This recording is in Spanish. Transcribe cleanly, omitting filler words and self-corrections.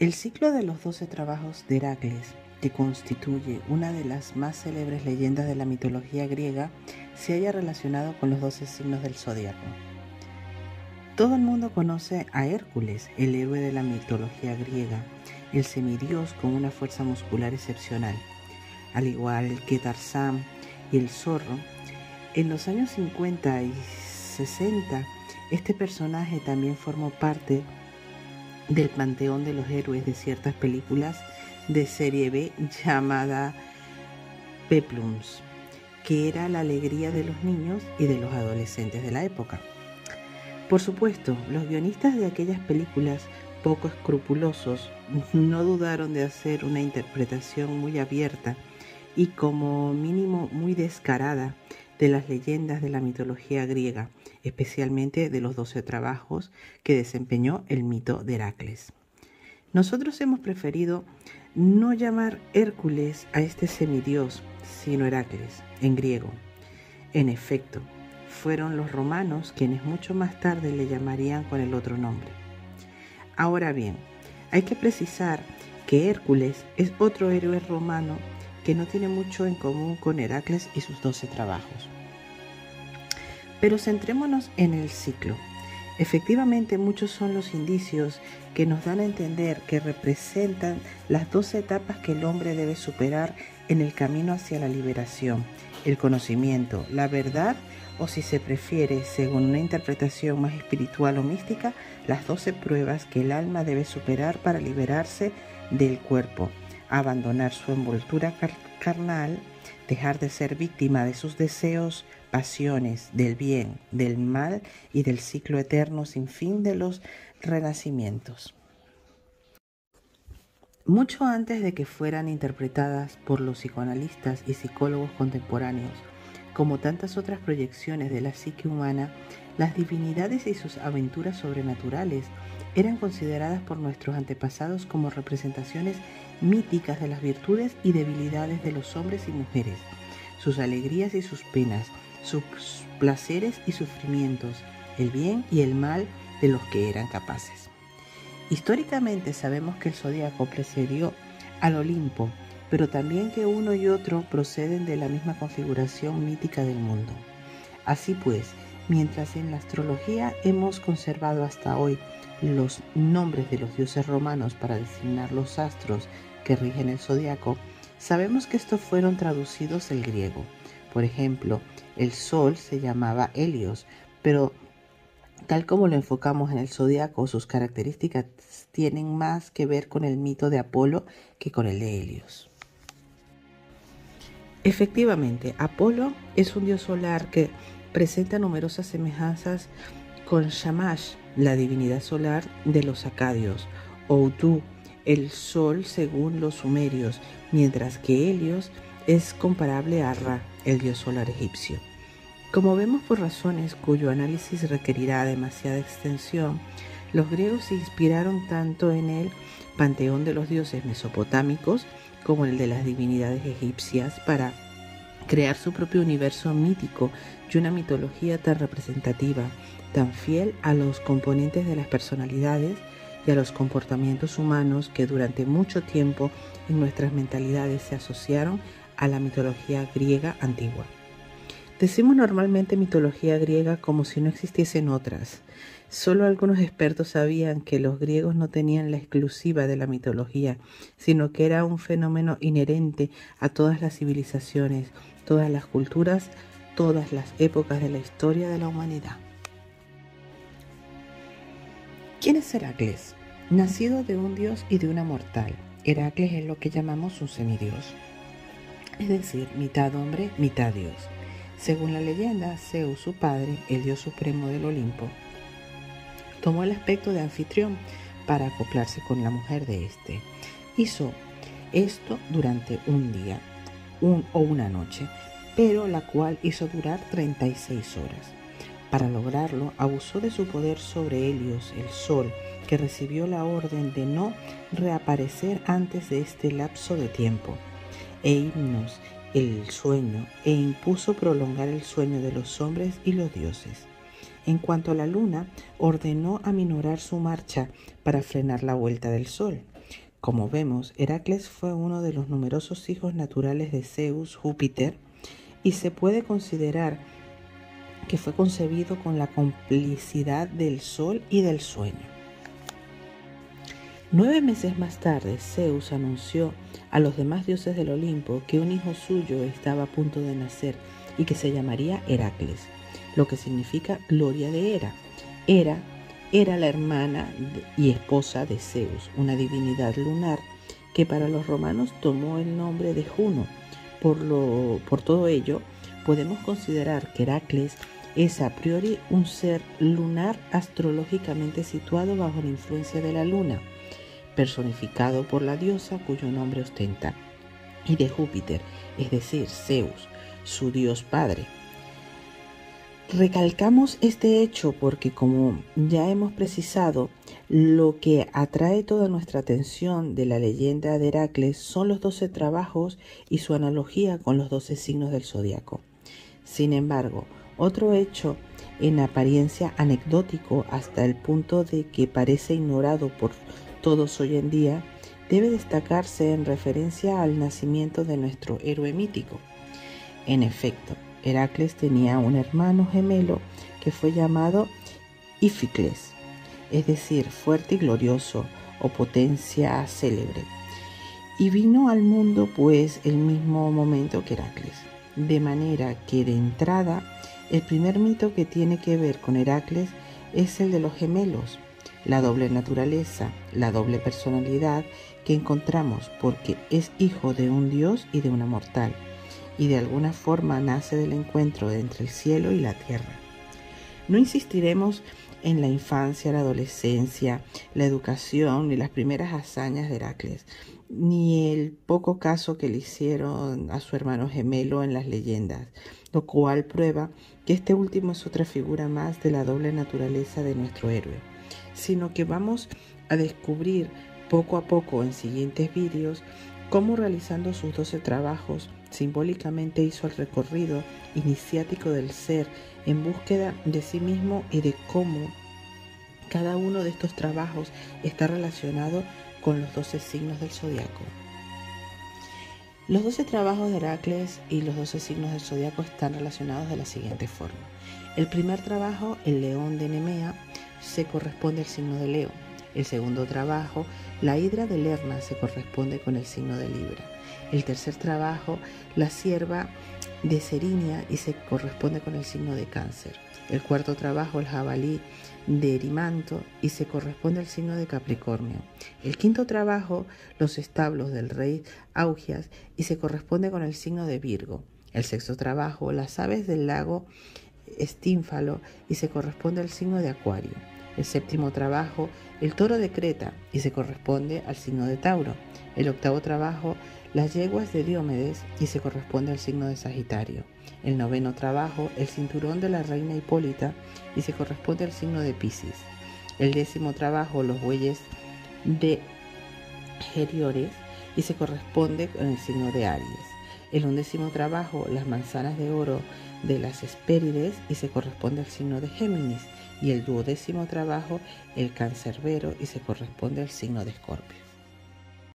El ciclo de los 12 trabajos de Heracles, que constituye una de las más célebres leyendas de la mitología griega, se halla relacionado con los 12 signos del zodiaco. Todo el mundo conoce a Hércules, el héroe de la mitología griega, el semidios con una fuerza muscular excepcional. Al igual que Tarzán y el zorro, en los años 50 y 60, este personaje también formó parte del panteón de los héroes de ciertas películas de serie B llamada Peplums, que era la alegría de los niños y de los adolescentes de la época. Por supuesto, los guionistas de aquellas películas poco escrupulosos no dudaron de hacer una interpretación muy abierta y como mínimo muy descarada de las leyendas de la mitología griega, especialmente de los 12 trabajos que desempeñó el mito de Heracles. Nosotros hemos preferido no llamar Hércules a este semidios, sino Heracles, en griego. En efecto, fueron los romanos quienes mucho más tarde le llamarían con el otro nombre. Ahora bien, hay que precisar que Hércules es otro héroe romano que no tiene mucho en común con Heracles y sus 12 trabajos. Pero centrémonos en el ciclo. Efectivamente, muchos son los indicios que nos dan a entender que representan las 12 etapas que el hombre debe superar en el camino hacia la liberación, el conocimiento, la verdad o, si se prefiere, según una interpretación más espiritual o mística, las 12 pruebas que el alma debe superar para liberarse del cuerpo, abandonar su envoltura carnal, dejar de ser víctima de sus deseos, pasiones, del bien, del mal y del ciclo eterno sin fin de los renacimientos. Mucho antes de que fueran interpretadas por los psicoanalistas y psicólogos contemporáneos, como tantas otras proyecciones de la psique humana, las divinidades y sus aventuras sobrenaturales eran consideradas por nuestros antepasados como representaciones míticas de las virtudes y debilidades de los hombres y mujeres, sus alegrías y sus penas, sus placeres y sufrimientos, el bien y el mal de los que eran capaces. Históricamente sabemos que el zodiaco precedió al Olimpo, pero también que uno y otro proceden de la misma configuración mítica del mundo. Así pues, mientras en la astrología hemos conservado hasta hoy los nombres de los dioses romanos para designar los astros que rigen el zodiaco, sabemos que estos fueron traducidos del griego. Por ejemplo, el Sol se llamaba Helios, pero tal como lo enfocamos en el zodiaco, sus características tienen más que ver con el mito de Apolo que con el de Helios. Efectivamente, Apolo es un dios solar que presenta numerosas semejanzas con Shamash, la divinidad solar de los acadios, o Utu, el sol según los sumerios, mientras que Helios es comparable a Ra, el dios solar egipcio. Como vemos, por razones cuyo análisis requerirá demasiada extensión, los griegos se inspiraron tanto en el panteón de los dioses mesopotámicos como el de las divinidades egipcias para crear su propio universo mítico y una mitología tan representativa, tan fiel a los componentes de las personalidades y a los comportamientos humanos que durante mucho tiempo en nuestras mentalidades se asociaron a la mitología griega antigua. Decimos normalmente mitología griega como si no existiesen otras. Solo algunos expertos sabían que los griegos no tenían la exclusiva de la mitología, sino que era un fenómeno inherente a todas las civilizaciones, todas las culturas, todas las épocas de la historia de la humanidad. ¿Quién es Heracles? Nacido de un dios y de una mortal, Heracles es lo que llamamos un semidios, es decir, mitad hombre, mitad dios. Según la leyenda, Zeus, su padre, el dios supremo del Olimpo, tomó el aspecto de anfitrión para acoplarse con la mujer de este. Hizo esto durante un día o una noche, pero la cual hizo durar 36 horas. Para lograrlo, abusó de su poder sobre Helios, el sol, que recibió la orden de no reaparecer antes de este lapso de tiempo, e Himnos, el sueño, e impuso prolongar el sueño de los hombres y los dioses. En cuanto a la luna, ordenó aminorar su marcha para frenar la vuelta del sol. Como vemos, Heracles fue uno de los numerosos hijos naturales de Zeus, Júpiter, y se puede considerar que fue concebido con la complicidad del sol y del sueño. 9 meses más tarde, Zeus anunció a los demás dioses del Olimpo que un hijo suyo estaba a punto de nacer y que se llamaría Heracles, lo que significa gloria de Hera. Hera era la hermana y esposa de Zeus, una divinidad lunar que para los romanos tomó el nombre de Juno. Por todo ello, podemos considerar que Heracles es a priori un ser lunar astrológicamente situado bajo la influencia de la luna, personificado por la diosa cuyo nombre ostenta, y de Júpiter, es decir, Zeus, su dios padre. Recalcamos este hecho porque, como ya hemos precisado, lo que atrae toda nuestra atención de la leyenda de Heracles son los 12 trabajos y su analogía con los 12 signos del zodiaco. Sin embargo, otro hecho en apariencia anecdótico hasta el punto de que parece ignorado por todos hoy en día, debe destacarse en referencia al nacimiento de nuestro héroe mítico. En efecto, Heracles tenía un hermano gemelo que fue llamado Íficles, es decir, fuerte y glorioso o potencia célebre, y vino al mundo pues el mismo momento que Heracles, de manera que de entrada el primer mito que tiene que ver con Heracles es el de los gemelos, la doble naturaleza, la doble personalidad que encontramos porque es hijo de un dios y de una mortal, y de alguna forma nace del encuentro entre el cielo y la tierra. No insistiremos en la infancia, la adolescencia, la educación ni las primeras hazañas de Heracles, ni el poco caso que le hicieron a su hermano gemelo en las leyendas, lo cual prueba que este último es otra figura más de la doble naturaleza de nuestro héroe, sino que vamos a descubrir poco a poco en siguientes vídeos cómo, realizando sus 12 trabajos, simbólicamente hizo el recorrido iniciático del ser en búsqueda de sí mismo y de cómo cada uno de estos trabajos está relacionado con los 12 signos del zodiaco. Los 12 trabajos de Heracles y los 12 signos del zodiaco están relacionados de la siguiente forma. El primer trabajo, el león de Nemea, se corresponde al signo de Leo. El segundo trabajo, la hidra de Lerna, se corresponde con el signo de Libra. El tercer trabajo, la cierva de Serinia, y se corresponde con el signo de Cáncer. El cuarto trabajo, el jabalí de Erimanto, y se corresponde al signo de Capricornio. El quinto trabajo, los establos del rey Augias, y se corresponde con el signo de Virgo. El sexto trabajo, las aves del lago Estínfalo, y se corresponde al signo de Acuario. El séptimo trabajo, el toro de Creta, y se corresponde al signo de Tauro. El octavo trabajo, las yeguas de Diomedes, y se corresponde al signo de Sagitario. El noveno trabajo, el cinturón de la reina Hipólita, y se corresponde al signo de Piscis. El décimo trabajo, los bueyes de Geriores, y se corresponde con el signo de Aries. El 11º trabajo, las manzanas de oro de las Hespérides, y se corresponde al signo de Géminis. Y el 12º trabajo, el cancerbero, y se corresponde al signo de Escorpio.